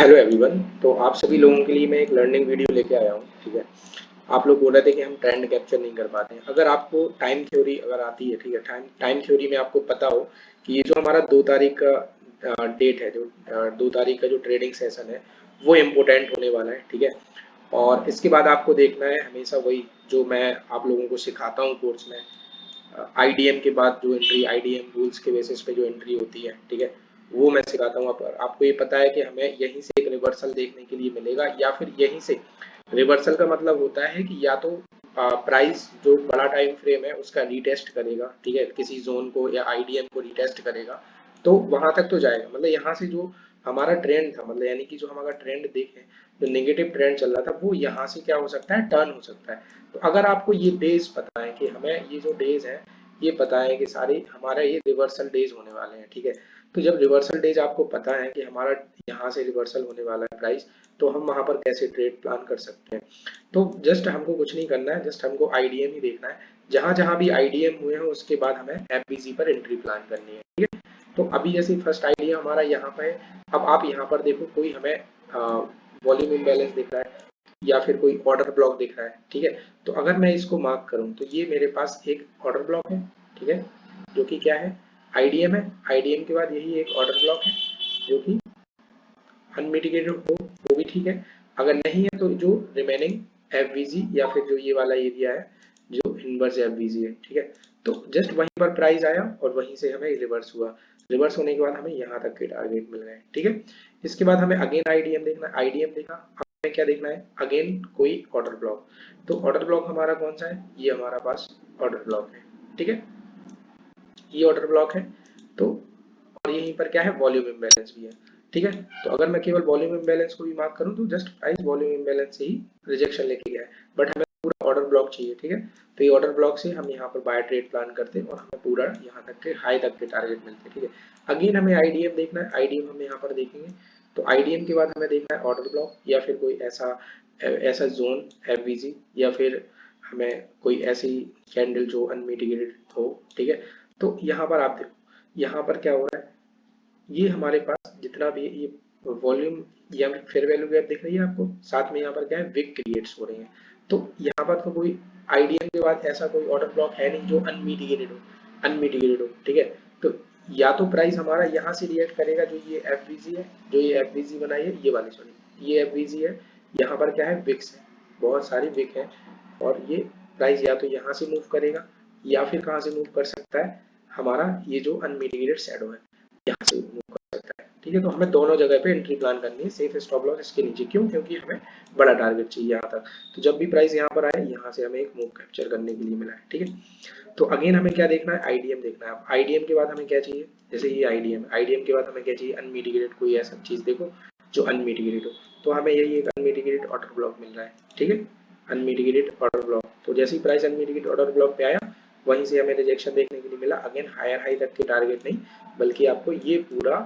Hello everyone. तो आप सभी लोगों के लिए मैं एक लर्निंग वीडियो लेके आया हूँ। ठीक है, आप लोग बोल रहे थे कि हम ट्रेंड कैप्चर नहीं कर पाते हैं। अगर आपको टाइम थ्योरी अगर आती है, ठीक है, टाइम थ्योरी में आपको पता हो कि ये जो हमारा 2 तारीख का डेट है, जो 2 तारीख का जो ट्रेडिंग सेशन है वो इम्पोर्टेंट होने वाला है। ठीक है, और इसके बाद आपको देखना है हमेशा वही जो मैं आप लोगों को सिखाता हूँ कोर्स में। आईडीएम के बाद जो एंट्री, आईडीएम रूल्स के बेसिस पे जो एंट्री होती है, ठीक है, वो मैं सिखाता हूँ। आपको ये पता है कि हमें यहीं से एक रिवर्सल देखने के लिए मिलेगा, या फिर यहीं से रिवर्सल का मतलब होता है कि या तो प्राइस जो बड़ा टाइम फ्रेम है उसका रीटेस्ट करेगा, ठीक है, किसी जोन को या आईडीएम को रीटेस्ट करेगा, तो वहां तक तो जाएगा। मतलब यहाँ से जो हमारा ट्रेंड था, मतलब यानी कि जो हमारा ट्रेंड देखे, जो नेगेटिव ट्रेंड चल रहा था, वो यहाँ से क्या हो सकता है, टर्न हो सकता है। तो अगर आपको ये डेज पता है कि हमें ये जो डेज है ये पता है कि सारे हमारा ये रिवर्सल डेज होने वाले हैं, ठीक है, तो जब रिवर्सल डेज आपको पता है कि हमारा यहाँ से रिवर्सल होने वाला है प्राइस, तो हम वहां पर कैसे ट्रेड प्लान कर सकते हैं। तो जस्ट हमको कुछ नहीं करना है, जस्ट हमको आईडीएम ही देखना है। जहां जहां भी आईडीएम हुए हैं उसके बाद हमें एफबीजी पर एंट्री प्लान करनी है। ठीक है, तो अभी जैसे फर्स्ट आईडीएम हमारा यहाँ पे है। अब आप यहाँ पर देखो, कोई हमें वॉल्यूम इम्बैलेंस दिख रहा है या फिर कोई ऑर्डर ब्लॉक दिख रहा है। ठीक है, तो अगर मैं इसको मार्क करूं तो ये मेरे पास एक ऑर्डर ब्लॉक है, ठीक है, जो कि क्या है, आईडीएम है। आईडीएम के बाद यही एक ऑर्डर ब्लॉक है जो कि अनमिटिगेटेड हो, वो भी ठीक है। अगर नहीं है तो जो रिमेनिंग एफवीजी या फिर जो ये वाला एरिया है जो इनवर्स एफवीजी है, ठीक है, तो जस्ट वहीं पर प्राइस आया और वहीं से हमें रिवर्स हुआ। रिवर्स होने के बाद हमें यहाँ तक के टारगेट मिल गए। ठीक है, इसके बाद हमें अगेन आईडीएम देखना है। आईडीएम देखा, हमें क्या देखना है, अगेन कोई ऑर्डर ब्लॉक। तो ऑर्डर ब्लॉक हमारा कौन सा है, ये हमारा पास ऑर्डर ब्लॉक है। ठीक है, ये ऑर्डर ब्लॉक है। तो और यहीं पर क्या है, वॉल्यूम इम्बैलेंस भी है। ठीक है, तो अगर मैं केवल वॉल्यूम इम्बैलेंस को भी मार्क करूं तो जस्ट प्राइस वॉल्यूम इम्बैलेंस से ही रिजेक्शन लेके गया है, बट हमें पूरा ऑर्डर ब्लॉक चाहिए। ठीक है, तो ये ऑर्डर ब्लॉक से हम यहाँ पर बाय ट्रेड प्लान करते हैं और हमें पूरा यहाँ तक के हाई तक के टारगेट मिलते हैं। ठीक है, अगेन हमें आईडीएम देखना है। आईडीएम हम यहाँ पर देखेंगे, तो आईडीएम के बाद हमें देखना है ऑर्डर ब्लॉक या फिर कोई ऐसा ऐसा जोन एफवीजी, या फिर हमें कोई ऐसी कैंडल जो अनमिटिगेटेड हो। ठीक है, तो यहाँ पर आप देखो, यहाँ पर क्या हो रहा है, ये हमारे पास जितना भी ये वॉल्यूम या फेयर वैल्यू गैप दिख रही है आपको, साथ में यहाँ पर क्या है, विक क्रिएट्स हो रही है। तो यहाँ पर तो कोई आईडीएम के बाद ऐसा कोई ऑर्डर ब्लॉक है नहीं जो अनमिटिगेटेड हो। ठीक है, तो या तो प्राइस हमारा यहाँ से रिएक्ट करेगा, जो ये एफवीजी है, जो ये एफवीजी बनाई है, ये वाली, सॉरी, ये एफवीजी है। यहाँ पर क्या है, विक्स है, बहुत सारी विक है, और ये प्राइस या तो यहाँ से मूव करेगा या फिर कहाँ से मूव कर सकता है, हमारा ये जो अनमिटिगेटेड शैडो है यहाँ से मूव कर सकता है। ठीक है, तो हमें दोनों जगह पे एंट्री प्लान करनी है, सेफ स्टॉप लॉस इसके नीचे। क्यों, क्योंकि हमें बड़ा टारगेट चाहिए यहाँ तक। तो जब भी प्राइस यहाँ पर आए, यहाँ से हमें एक मूव कैप्चर करने के लिए मिला है। ठीक है, तो अगेन हमें क्या देखना है, आईडीएम देखना है। आईडीएम के बाद हमें क्या चाहिए, जैसे ये आईडीएम, आईडीएम के बाद हमें क्या चाहिए, अनमिटिगेटेड कोई ऐसा चीज देखो जो अनमिटिगेटेड हो। तो हमें यही एक अनमिटिगेटेड ऑर्डर ब्लॉक मिल रहा है। ठीक है, अनमिटिगेटेड ऑर्डर ब्लॉक, तो जैसे ही प्राइस अनमिटिगेटेड ऑर्डर ब्लॉक पे आया, वहीं से हमें रिजेक्शन देखने के लिए मिला। अगेन हायर हाई तक के टारगेट नहीं, बल्कि आपको ये पूरा,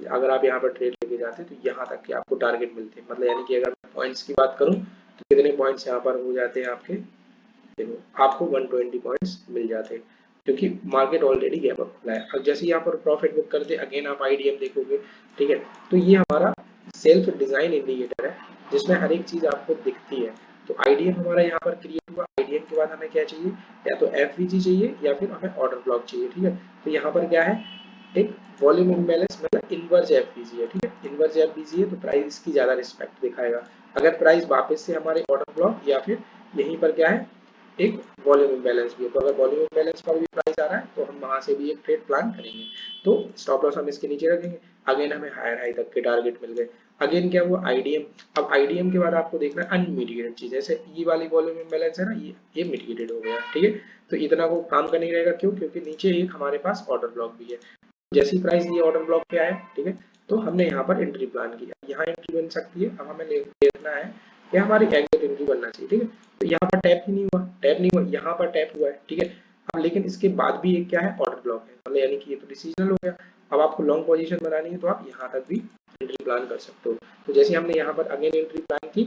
अगर आप यहाँ पर ट्रेड लेके जाते तो यहाँ तक के आपको टारगेट मिलते हैं। मतलब यानी कि अगर मैं पॉइंट्स की बात करूँ तो कितने पॉइंट्स यहाँ पर हो जाते हैं आपके, देखो आपको 120 पॉइंट्स मिल जाते हैं, क्योंकि मार्केट ऑलरेडी गैप अप खुला है। अब जैसे यहाँ पर प्रॉफिट बुक करते अगेन आप आईडीएम देखोगे, ठीक है, तो ये हमारा सेल्फ डिजाइन इंडिकेटर है जिसमें हर एक चीज आपको दिखती है। तो आईडीएम हमारा यहाँ पर क्रिएट हुआ। आईडीएम के बाद हमें क्या चाहिए, या तो एफवीजी चाहिए या फिर हमें ऑर्डर ब्लॉक चाहिए। ठीक है, तो यहाँ पर क्या है, एक वॉल्यूम इम्बैलेंस, मतलब इनवर्स एफवीजी है। ठीक है, इनवर्स एफवीजी है तो प्राइस की ज्यादा रिस्पेक्ट दिखाएगा। अगर प्राइस वापस से हमारे ऑर्डर ब्लॉक या फिर यहीं पर क्या है, एक वॉल्यूम इम्बैलेंस भी है, तो अगर वॉल्यूम इम्बैलेंस पर भी प्राइस आ रहा है तो हम वहां से भी एक ट्रेड प्लान करेंगे। तो स्टॉप लॉस हम इसके नीचे रखेंगे। अगेन हमें हायर हाई तक के टारगेट मिल गए। अगेन क्या हुआ, आईडीएम। अब आईडीएम के बाद आपको देखना है अनमिटिगेटेड चीज, जैसे ये वाली वॉल्यूम इम्बैलेंस है ना, ये मिटिगेटेड हो गया। ठीक है, तो इतना को काम का नहीं रहेगा। क्यों, क्योंकि नीचे एक हमारे पास ऑर्डर ब्लॉक भी है। जैसी प्राइस ये ऑर्डर ब्लॉक पे आया, ठीक है, तो हमने यहाँ पर एंट्री प्लान किया। यहाँ एंट्री बन सकती है। अब हमें देखना है कि हमारी एग्जिट एंट्री बनना चाहिए। ठीक है, तो यहाँ पर टैप ही नहीं हुआ, टैप नहीं हुआ, यहाँ पर टैप हुआ है। ठीक है, अब लेकिन इसके बाद भी एक क्या है, ऑर्डर ब्लॉक है, मतलब यानी कि ये तो डिसीजनल हो गया। अब आपको लॉन्ग पोजीशन बनानी है तो आप यहाँ तक भी एंट्री प्लान कर सकते हो। तो जैसे हमने यहाँ पर अगेन एंट्री प्लान की,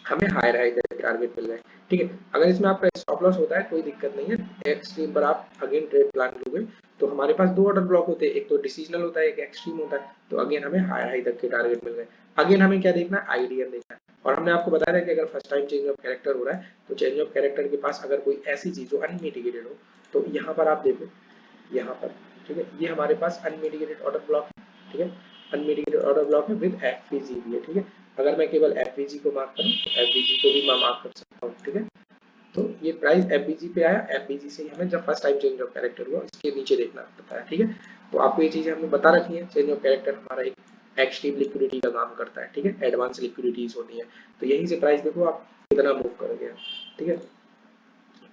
हमें हायर हाई टारगेट मिल रहा है। ठीक है, अगर इसमें आपका स्टॉप लॉस होता है कोई दिक्कत नहीं है, एक्सट्रीम पर आप अगेन ट्रेड प्लान लोगे तो हमारे पास दो ऑर्डर ब्लॉक होते हैं, एक तो डिसीजनल होता है, एक एक्सट्रीम होता है। तो अगेन हमें हाई हाई तक के टारगेट मिल गए। अगेन हमें क्या देखना है, आईडीएम देखना है। और हमने आपको बताया था कि अगर first time change of character हो रहा है तो चेंज ऑफ कैरेक्टर के पास अगर कोई ऐसी चीज हो अनमिटिगेटेड हो, तो यहाँ पर आप देखो, यहाँ पर ठीक है, ये हमारे पास अनमिटिगेटेड ऑर्डर ब्लॉक है। ठीक है, अनमिटिगेटेड ऑर्डर ब्लॉक है विद एफवीजी भी है। ठीक है, अगर मैं केवल एफवीजी को मार्क करूँ तो एफवीजी को भी मैं मार्क कर सकता हूँ। ठीक है, तो ये प्राइस एफबीजी पे आया, एफबीजी से हमें जब first time change of character हुआ इसके नीचे देखना पड़ता है। ठीक है, तो आपको ये चीजें हमने बता रखी है। चेंज ऑफ कैरेक्टर हमारा एक एक्सट्रीम लिक्विडिटी का काम करता है। ठीक है, एडवांस लिक्विडिटीज होती है, तो यहीं से प्राइस देखो आप कितना मूव कर गया। ठीक है,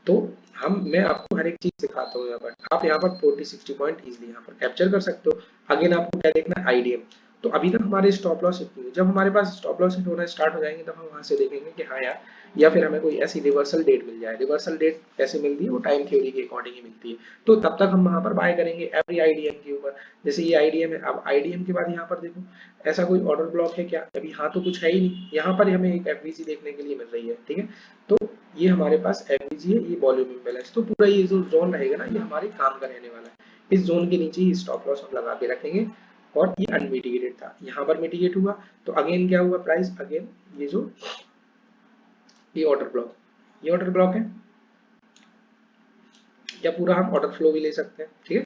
तो मैं आपको हर एक चीज सिखाता हूँ यहाँ पर। आप यहाँ पर 40-60 पॉइंट इजिली यहाँ पर कैप्चर कर सकते हो। अगेन आपको क्या देखना है, आईडीएम। तो अभी तक हमारे स्टॉप लॉस हिट नहीं, जब हमारे पास स्टॉप लॉस हिट होना स्टार्ट हो जाएंगे तब हम वहां से देखेंगे कि हाँ यार, या फिर हमें कोई ऐसी रिवर्सल डेट मिल जाए। रिवर्सल डेट कैसे मिलती है, वो टाइम थ्योरी के अकॉर्डिंग ही मिलती है। तो तब तक हम वहां पर बाय करेंगे एवरी आईडीएम के ऊपर। जैसे ये आईडीएम है, अब आईडीएम के बाद यहाँ पर देखो ऐसा कोई ऑर्डर ब्लॉक है क्या, अभी यहाँ तो कुछ है ही नहीं। यहाँ पर हमें एक एफवीजी देखने के लिए मिल रही है। ठीक है, तो ये हमारे पास एफवीजी है, ये वॉल्यूम इम्बैलेंस। तो पूरा ये जो जोन रहेगा ना, ये हमारे काम का रहने वाला है। इस जोन के नीचे ही स्टॉप लॉस हम लगा के रखेंगे। और ये अनमिटिगेटेड था, यहाँ पर मिटिगेट हुआ तो अगेन क्या हुआ प्राइस, अगेन ये जो ये ऑर्डर ब्लॉक, ये ऑर्डर ब्लॉक है, या पूरा हम ऑर्डर फ्लो भी ले सकते हैं। ठीक है,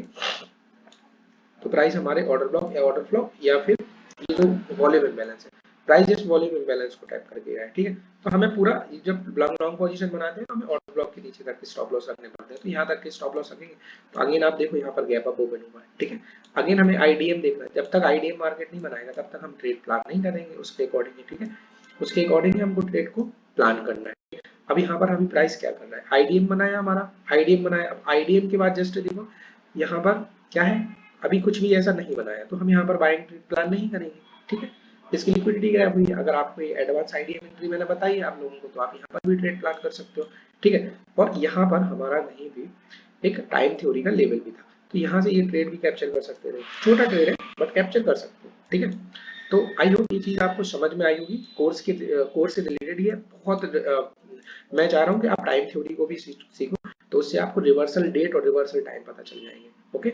तो प्राइस हमारे ऑर्डर ब्लॉक या ऑर्डर फ्लो या फिर ये जो वॉल्यूम इम्बैलेंस है, प्राइस जस्ट वॉल्यूम इम्बैलेंस को टाइप करके है। ठीक है, तो हमें पूरा जब लॉन्ग पोजीशन बनाते हैं तो हमें ऑर्डर ब्लॉक के नीचे तक के स्टॉप लॉस रखने पड़ते हैं। तो यहाँ तक के स्टॉप लॉस रखेंगे। तो अगेन आप देखो यहाँ पर गैप अप ओपन हुआ है। ठीक है, अगेन हमें आईडीएम देखना है। जब तक आईडीएम मार्केट नहीं बनाएगा तब तक हम ट्रेड प्लान नहीं करेंगे उसके अकॉर्डिंग। ठीक है, उसके अकॉर्डिंग हमको ट्रेड को प्लान करना है। अब यहाँ पर हमें प्राइस क्या करना है, आईडीएम बनाया हमारा, आईडीएम बनाया। अब आईडीएम के बाद जस्ट देखो यहाँ पर क्या है, अभी कुछ भी ऐसा नहीं बनाया, तो हम यहाँ पर बाइंग प्लान नहीं करेंगे। ठीक है, इसकी लिक्विडिटी गैप हुई है। अगर आपको ये एडवांस आईडीएम एंट्री मैंने बताई है आप लोगों को, तो आप यहाँ पर भी ट्रेड प्लान कर सकते हो। ठीक है, और यहाँ पर हमारा कहीं भी एक टाइम थ्योरी का लेवल भी था, तो यहाँ से ये ट्रेड भी कैप्चर कर सकते थे। छोटा ट्रेड है बट कैप्चर कर सकते हो। ठीक है, तो आई होप ये चीज आपको समझ में आई होगी। कोर्स से रिलेटेड ये बहुत मैं चाह रहा हूँ कि आप टाइम थ्योरी को भी सीखो, तो उससे आपको रिवर्सल डेट और रिवर्सल टाइम पता चल जाएंगे। ओके,